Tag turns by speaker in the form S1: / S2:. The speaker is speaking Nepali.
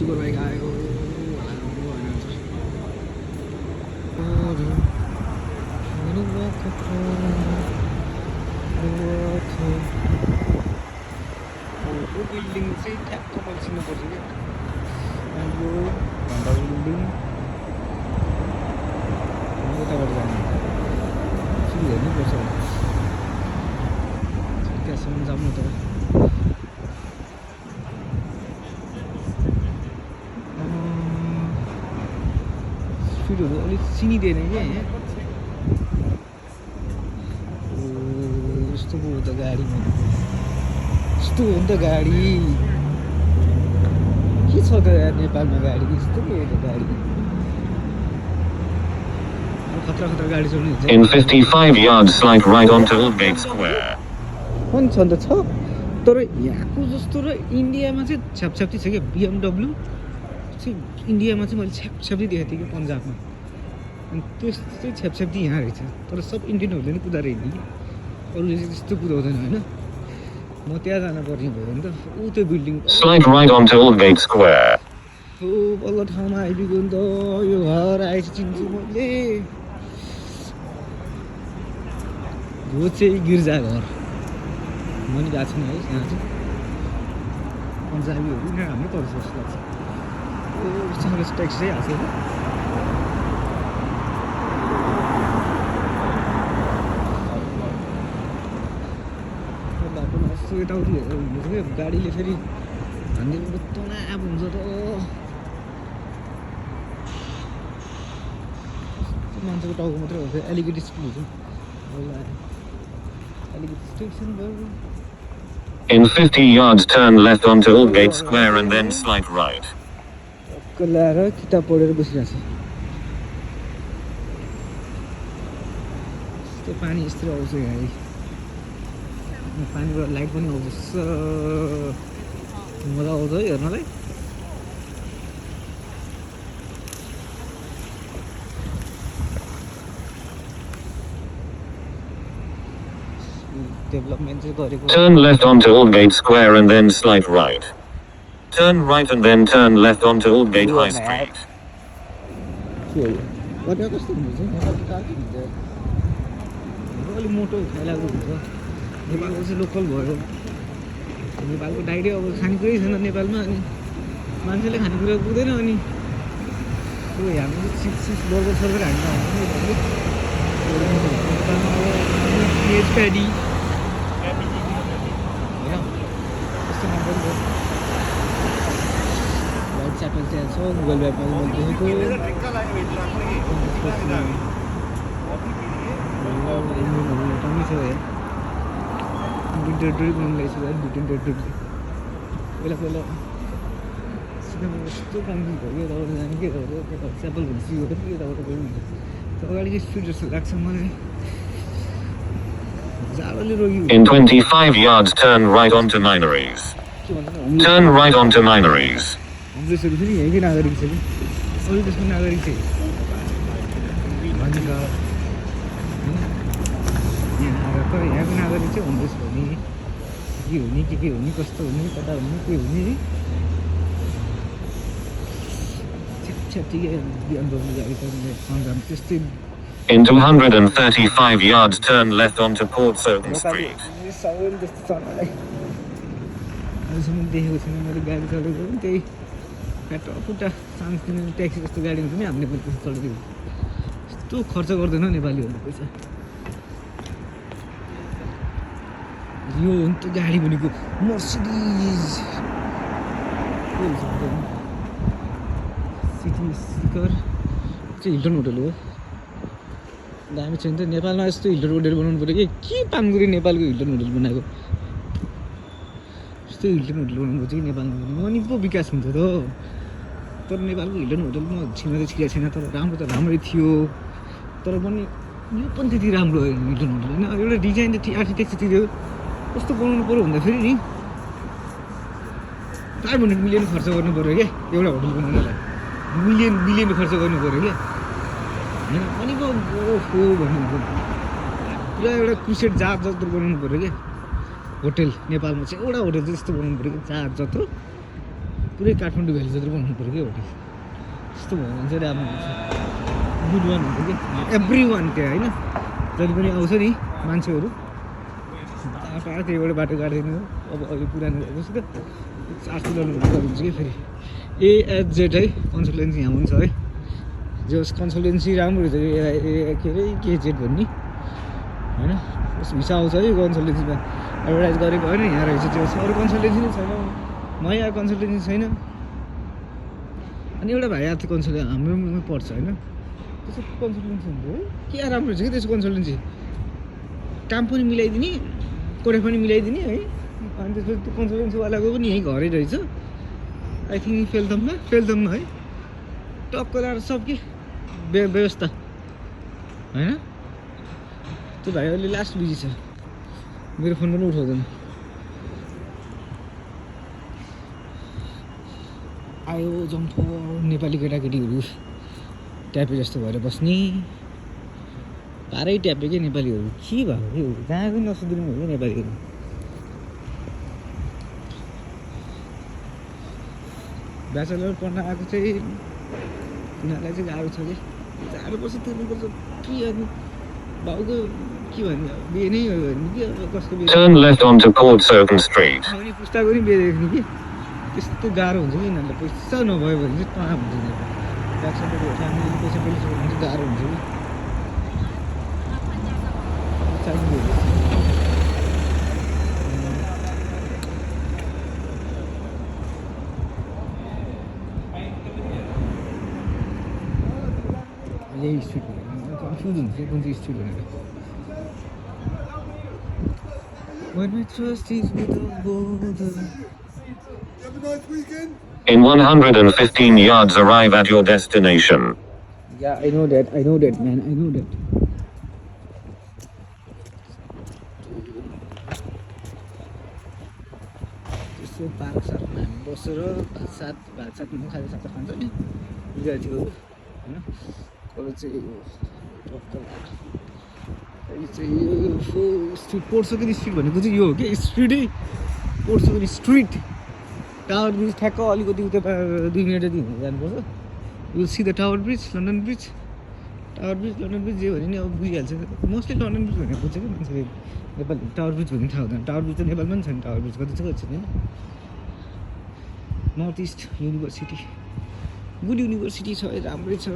S1: सुपर बाइक आयो यो बिल्डिङ चाहिँ ठ्याक्क मैले चिन्नुपर्छ क्या यो भन्दा बिल्डिङ यताबाट जानु हेर्नुपर्छ त्यहाँसम्म जाउँ त स्पिडहरू अलिक चिनिँदैन क्या यस्तो पो हो त गाडी यस्तो हो नि त गाडी के छ त यार नेपालमा गाडी यस्तो पो हो त गाडी खतरा खतरा गाडी चल्नु हुन्छ
S2: In 55 yards slide right onto Aldgate Square.
S1: पनि छ नि त छ तर यहाँको जस्तो र इन्डियामा चाहिँ छ्यापछ्याप्ती छ क्या BMW चाहिँ इन्डियामा चाहिँ मैले छ्यापछ्याप्ती देखेको थिएँ कि पन्जाबमा अनि त्यस्तै छ्यापछ्याप्ती यहाँ रहेछ तर सब इन्डियनहरूले नै कुदाएर हिँड्ने कि अरूले चाहिँ त्यस्तो कुदाउँदैन होइन म त्यहाँ जान पर्ने भयो नि त ऊ त्यो building
S2: Slide right onto Aldgate Square.
S1: हो बल्ल ठाउँमा आइपुग्यो नि त यो घर आएपछि चिन्छु मैले यो चाहिँ गिर्जाघर मैले गएको छैन है यहाँ चाहिँ पन्जाबीहरू नै राम्रै पर्छ जस्तो लाग्छ सँग ट्याक्सी चाहिँ हाँसेर बाटोमा यस्तो यताउति हुन्छ क्या गाडीले फेरि हानिदिनु तनाब हुन्छ त मान्छेको टाउको मात्रै हुन्छ एलिगेट स्कुल हुन्छ एलिगेट स्टेसन भयो
S2: In 50 yards turn left onto Aldgate Square and then slide right.
S1: ल्याएर किताब पढेर बसिरहेको छ यस्तो पानी यस्तो आउँछ यहाँ पानीबाट लाइट पनि आउँछ मजा आउँछ है हेर्नलाई डेभलपमेन्ट चाहिँ गरेको
S2: Turn left onto Aldgate Square and then slide right. Turn right and then turn left onto Aldgate High Street.
S1: गरेर कस्तो हुन्छ अलिक मोटो खाइरहेको हुन्छ नेपालको चाहिँ लोकल भयो नेपालको डाइरी अब खानेकुरै छैन नेपालमा अनि मान्छेले खानेकुरा पुग्दैन अनि त्यो हाम्रो चिप्स बर्गर सर्गर हाल्नु नेपालमा अब भेज प्याडी वाइट च्यापल त्यहाँ छ गुगल म्यापमा मैले देखेको टङ्गी छ है विन्टर डोरी बनाउनु रहेछ विन्टर डोरी पहिला पहिला सिक्किममा यस्तो कम्ती भयो यताबाट जाने के च्यापल भनेपछि यो पनि यताबाट गयो हुन्छ त्यो अगाडिको स्पिड जस्तो लाग्छ मलाई जाडोले रोगी
S2: In 25 yards turn right onto Minories. Turn right onto Minories.
S1: होमलेसहरू फेरि यहीँकै नागरिक छ कि अरू देशको नागरिक चाहिँ भनिन्छ यहाँ आएर तर यहाँको नागरिक चाहिँ होमलेस हो नि के हुने के हुने कस्तो हुने कता हुने के हुने छ्यापछ्याप्तिकै BMW गाडी चलाउने पन्जाब त्यस्तै
S2: In 235 yards turn left onto Port Soden Street.
S1: त्यस्तो चलालाई अहिलेसम्म देखेको छैन मैले गाडी चलेको पनि त्यही पेट्रोल पुट्टा सानोतिनो ट्याक्सी जस्तो गाडी हुन्छ नि हामीले पनि त्यस्तो चलाइदिएको यस्तो खर्च गर्दैन नेपालीहरूले पैसा यो हो नि त गाडी भनेको मर्सिडिज सिटी स्टिकर चाहिँ हिल्टन होटल हो दामी छ नि त नेपालमा यस्तो हिल्टन होटल बनाउनु पऱ्यो के पानगुरी नेपालको हिल्टन होटल बनाएको यस्तो हिल्टन होटल बनाउनु पर्छ कि नेपालमा पनि अनि पो विकास हुन्छ त तर नेपालको हिल्टन होटलमा छिर्न चाहिँ छिरेको छैन तर राम्रो त राम्रै थियो तर पनि यो पनि त्यति राम्रो होइन हिल्टन होटल होइन एउटा डिजाइन त आर्किटेक्चर थियो कस्तो बनाउनु पऱ्यो भन्दाखेरि नि 500 मिलियन खर्च गर्नु पऱ्यो क्या एउटा होटल बनाउनलाई मिलियन खर्च गर्नु पऱ्यो क्या होइन अनि पो ओहो भन्नु पुरा एउटा क्रुसेड जहाज जत्रो बनाउनु पऱ्यो क्या होटल नेपालमा चाहिँ एउटा होटल चाहिँ यस्तो बनाउनु पऱ्यो कि जहाज जत्रो पुरै काठमाडौँ भ्याली जत्रो बनाउनु पऱ्यो क्या होटल त्यस्तो भयो भने चाहिँ राम्रो हुन्छ गुड वान हुन्छ कि एभ्री वान क्या होइन जति पनि आउँछ नि मान्छेहरू टाढा त्यहीबाट बाटो काट्दैन अब अहिले पुरानो भएपछि त 8 किलोमिटर हुन्छ कि फेरि AHZ है कन्सल्टेन्सी यहाँ हुन्छ है जस कन्सल्टेन्सी राम्रो हुन्छ के अरे KZ भन्ने होइन भिसा आउँछ है कन्सल्टेन्सीमा एडभर्टाइज गरेको होइन यहाँ रहेछ त्यो अरू कन्सल्टेन्सी नै छैन म यहाँ कन्सल्टेन्सी छैन अनि एउटा भाइ आएको थियो कन्सल्टेन्सी हाम्रोमा पर्छ होइन त्यसो कन्सल्टेन्सी हुन्छ है के राम्रो छ कि त्यसको कन्सल्टेन्सी काम पनि मिलाइदिने कोठा पनि मिलाइदिने है अनि त्यसपछि त्यो कन्सल्टेन्सीवालाको पनि यहीँ घरै रहेछ आई थिङ्क फेल्थममा है टक्क लाएर सब के व्यवस्था होइन त्यो भाइ अहिले लास्ट बिजी छ मेरो फोन पनि उठाउँदैन आयो जम्फो नेपाली केटाकेटीहरू ट्यापे जस्तो भएर बस्ने पारै ट्यापे क्या नेपालीहरू के भएको के हो जहाँ पनि नसुध्रिनु हो क्या नेपालीहरू ब्याचलर पढ्न आएको चाहिँ उनीहरूलाई चाहिँ गाह्रो छ कि गाह्रो पर्छ तिर्नुपर्छ के अनि बाउको के भन्ने बिहे नै हो भने कि अब कसको बिहे
S2: Turn left onto Port Circle Street.
S1: अनि पुस्ताको नि बिहे देख्ने कि त्यस्तो गाह्रो हुन्छ कि यिनीहरूलाई पैसा नभयो भने चाहिँ टना हुन्छ यिनीहरू ब्याचलर फ्यामिली पैसा पनि भने चाहिँ गाह्रो हुन्छ कि यही स्ट्रिट कन्फ्युज हुन्छ कुन चाहिँ स्ट्रिट भनेर When my trust is without border.
S2: In 115 yards, arrive at your destination.
S1: Yeah, I know that, man, I know that. त्यसो पार्क साथमा हामी बसेर भात सात खाजा सात खान्छ नि विद्यार्थीहरू होइन कलेज चाहिँ यो चाहिँ स्ट्रिट पोर्ट सक्ने स्ट्रिट भनेको चाहिँ यो हो कि स्ट्रिटै पोर्ट सक्ने स्ट्रिट टावर ब्रिज ठ्याक्क अलिकति उता 2 मिनट जति हिँडेर जानुपर्छ will see the tower bridge London bridge जे भने नि अब बुझिहाल्छ मोस्टली लन्डन ब्रिज भनेर बुझ्छ कि मान्छेले नेपाल टावर ब्रिज भन्ने थाहा हुँदैन टावर ब्रिज त नेपालमा पनि छैन टावर ब्रिज कति छ होइन north east university good university छ राम्रै छ